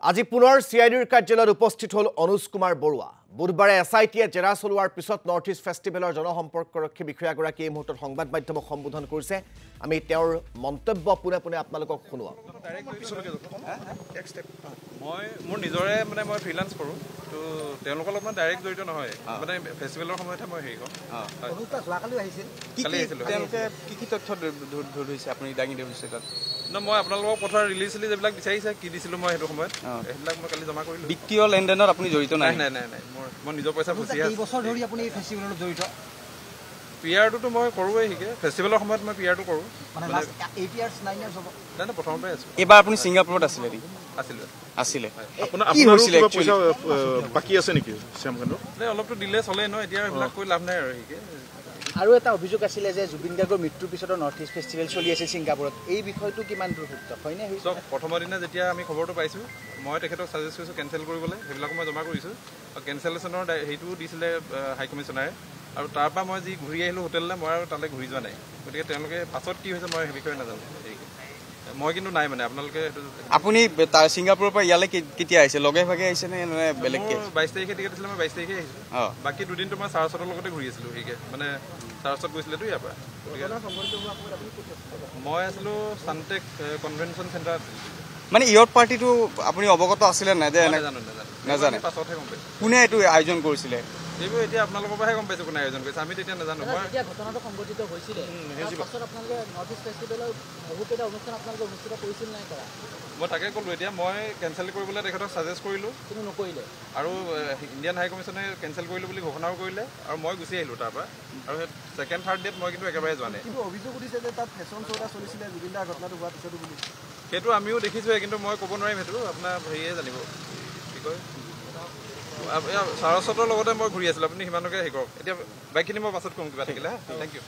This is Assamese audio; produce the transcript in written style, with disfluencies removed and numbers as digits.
আজি পুনৰ সিআইডিৰ কাৰ্যালয়ত উপস্থিত হল অনুজ কুমাৰ বৰুৱা বুধবাৰে এসআইটিয়ে জেৰা চলোৱাৰ পিছত নৰ্থ ইষ্ট ফেষ্টিভেলৰ জনসম্পৰ্কৰক্ষী বিষয়াগৰাকী এই মুহূৰ্তত সংবাদ মাধ্যমক সম্বোধন কৰিছে আমি তেওঁৰ মন্তব্য পুনে পুনে আপোনালোকক শুনোৱা মই মোৰ নিজৰে মানে মই ফ্ৰিল্যান্স কৰো তো তেওঁলোকৰ লগত ডাইৰেক্ট জড়িত নহয় মানে ফেষ্টিভেলৰ সময়তে মই হেৰি কৰো অনুষ্কা যোৱাকালি আহিছিল তেওঁলোকে কি তথ্য ধৰিছে আপুনি দাঙি দিছে তাত না মই আপোনালোকক পঠাৰ ৰিলিজ যিবিলাক বিচাৰিছে কি দিছিলোঁ মই সেইটো সময়ত সেইবিলাক মই কালি জমা কৰিলোঁ বিত্তীয় লেনদেনত আপুনি জড়িত নাই নাই নাই নাই মই নিজৰ পইচা ফচি আছোঁ বছৰ ধৰি আপুনি ফেষ্টিভেলত জড়িত পিআৰটো মই কৰোঁৱেই শিকে ফেষ্টিভেলৰ সময়ত মই পিআৰটো কৰোঁ মানে 8 ইয়াৰ্ছ 9 ইয়াৰ্ছ হ'ব নাই প্ৰথমতে আছোঁ এবাৰ আপুনি ছিংগাপুৰত আছিলে নেকি আছিলে কি হৈছিলে পইচা বাকি আছে নেকি শ্যামকান্ত নাই অলপটো দিলে চলে ন এতিয়া এইবিলাক কৈ লাভ নাই আৰু শিকে আৰু এটা অভিযোগ আছিলে যে জুবিন গাৰ্গৰ মৃত্যুৰ পিছত নৰ্থ ইষ্ট ফেষ্টিভেল চলি আছে ছিংগাপুৰত এই বিষয়টো কিমান দূৰ সত্য হয়নে চব প্ৰথমৰ দিনা যেতিয়া আমি খবৰটো পাইছোঁ মই তেখেতক ছাজেষ্ট কৰিছোঁ কেঞ্চেল কৰিবলৈ সেইবিলাক মই জমা কৰিছোঁ আৰু কেঞ্চেলেশ্যনৰ সেইটোও দিছিলে হাই কমিশ্যনাৰে আৰু তাৰপৰা মই যি ঘূৰি আহিলোঁ হোটেললৈ মই আৰু তালৈ ঘূৰি যোৱা নাই গতিকে তেওঁলোকে পাছত কি হৈছে মই সেই বিষয়ে নাজানো মই কিন্তু নাই মানে আপোনালোকে আপুনি তাৰ ছিংগাপুৰৰ পৰা ইয়ালৈ কেতিয়া আহিছে লগে ভাগে আহিছে নে বেলেগকে 22 তাৰিখে টিকেট আছিলে মই 22 তাৰিখে আহিছোঁ বাকী দুদিনটো মই চাৰচতৰ লগতে ঘূৰি আছিলোঁ সেইকে মানে চাৰচত গৈছিলেতো ইয়াৰ পৰা মই আছিলোঁ চানটেক কনভেনশ্যন চেণ্টাৰ মানে ইয়ৰ পাৰ্টিটো আপুনি অৱগত আছিলে নাই যে নাজানে পাছতহে গম পাইছোঁ কোনে এইটো আয়োজন কৰিছিলে এইবোৰ এতিয়া আপোনালোকৰ পৰাহে গম পাইছোঁ কোনে আয়োজন কৰিছে আমি তেতিয়া নাজানো মই ঘটনাটো সংঘটিত হৈছিলে তাৰপাছত আপোনালোকে নৰ্থ ইষ্ট ফেষ্টিভেলৰ বহুকেইটা অনুষ্ঠান আপোনালোকে অনুষ্ঠিত কৰিছিল নাই কৰা মই তাকে ক'লোঁ এতিয়া মই কেঞ্চেল কৰিবলৈ তেখেতক ছাজেষ্ট কৰিলোঁ কিন্তু নকৰিলে আৰু ইণ্ডিয়ান হাই কমিশ্যনে কেঞ্চেল কৰিলোঁ বুলি ঘোষণাও কৰিলে আৰু মই গুচি আহিলোঁ তাৰপৰা আৰু সেই ছেকেণ্ড থাৰ্ড ডেট মই কিন্তু একেবাৰে যোৱা নাই কিন্তু অভিযোগ উঠিছে যে তাত ফেশ্বন শ্ব' এটা চলিছিলে জুবিন দাৰ ঘটনাটো হোৱাৰ পিছতো বুলি সেইটো আমিও দেখিছোঁহে কিন্তু মই ক'ব নোৱাৰিম সেইটো আপোনাৰ হেৰিয়ে জানিব কি কয় চাৰস্বতৰ লগতে মই ঘূৰি আছিলোঁ আপুনি সিমানকে হেৰি কৰক এতিয়া বাইকখিনি মই পাছত ক'ম কিবা থাকিলে থেংক ইউ